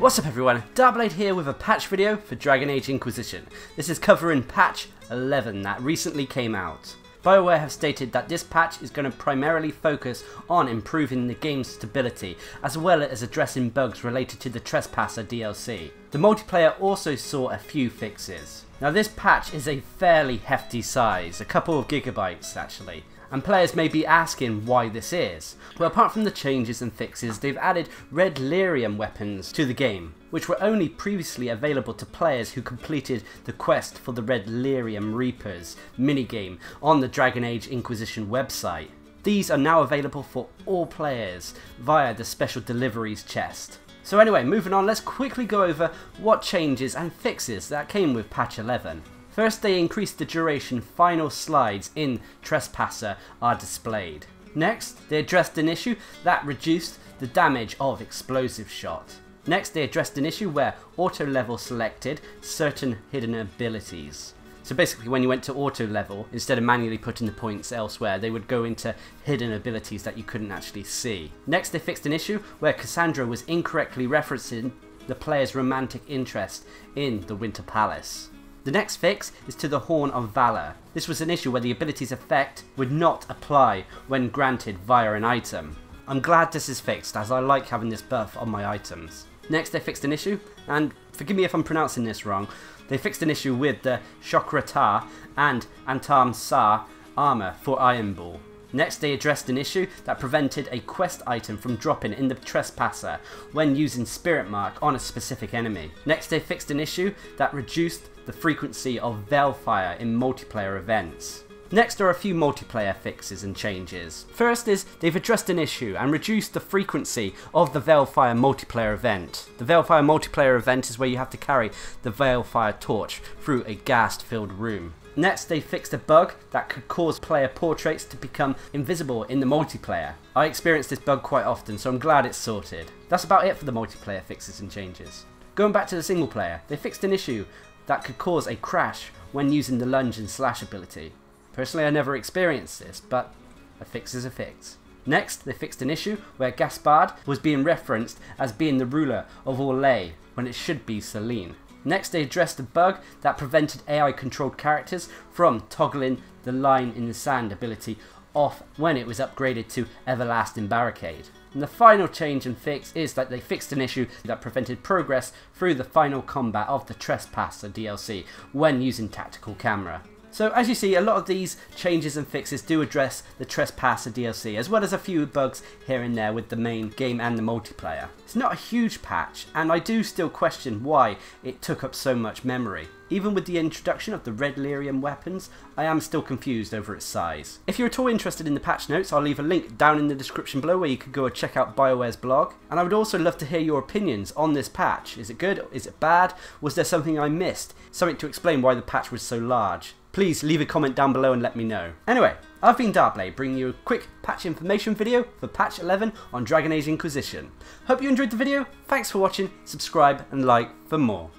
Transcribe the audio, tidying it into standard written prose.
What's up everyone, Darcblade here with a patch video for Dragon Age Inquisition. This is covering patch 11 that recently came out. BioWare have stated that this patch is going to primarily focus on improving the game's stability, as well as addressing bugs related to the Trespasser DLC. The multiplayer also saw a few fixes. Now this patch is a fairly hefty size, a couple of gigabytes actually. And players may be asking why this is. Well, apart from the changes and fixes, they've added red lyrium weapons to the game, which were only previously available to players who completed the quest for the red lyrium reapers minigame on the Dragon Age Inquisition website. These are now available for all players via the special deliveries chest. So anyway, moving on, let's quickly go over what changes and fixes that came with patch 11. First, they increased the duration final slides in Trespasser are displayed. Next, they addressed an issue that reduced the damage of explosive shot. Next, they addressed an issue where auto level selected certain hidden abilities. So basically when you went to auto level, instead of manually putting the points elsewhere, they would go into hidden abilities that you couldn't actually see. Next, they fixed an issue where Cassandra was incorrectly referencing the player's romantic interest in the Winter Palace. The next fix is to the Horn of Valor. This was an issue where the ability's effect would not apply when granted via an item. I'm glad this is fixed, as I like having this buff on my items. Next, they fixed an issue, and forgive me if I'm pronouncing this wrong, they fixed an issue with the Shokratar and Antam Sar armor for Iron Ball. Next, they addressed an issue that prevented a quest item from dropping in the Trespasser when using Spirit Mark on a specific enemy. Next, they fixed an issue that reduced the frequency of Veilfire in multiplayer events. Next are a few multiplayer fixes and changes. First is they've addressed an issue and reduced the frequency of the Veilfire multiplayer event. The Veilfire multiplayer event is where you have to carry the Veilfire torch through a ghast-filled room. Next, they fixed a bug that could cause player portraits to become invisible in the multiplayer. I experience this bug quite often, so I'm glad it's sorted. That's about it for the multiplayer fixes and changes. Going back to the single player, they fixed an issue that could cause a crash when using the lunge and slash ability. Personally, I never experienced this, but a fix is a fix. Next, they fixed an issue where Gaspard was being referenced as being the ruler of Orlais when it should be Selene. Next, they addressed a bug that prevented AI-controlled characters from toggling the line in the sand ability off when it was upgraded to Everlasting Barricade. And the final change and fix is that they fixed an issue that prevented progress through the final combat of the Trespasser DLC when using tactical camera. So as you see, a lot of these changes and fixes do address the Trespasser DLC, as well as a few bugs here and there with the main game and the multiplayer. It's not a huge patch, and I do still question why it took up so much memory. Even with the introduction of the red lyrium weapons, I am still confused over its size. If you're at all interested in the patch notes, I'll leave a link down in the description below where you could go and check out BioWare's blog. And I would also love to hear your opinions on this patch. Is it good? Is it bad? Was there something I missed? Something to explain why the patch was so large? Please leave a comment down below and let me know. Anyway, I've been Darcblade, bringing you a quick patch information video for patch 11 on Dragon Age Inquisition. Hope you enjoyed the video, thanks for watching, subscribe and like for more.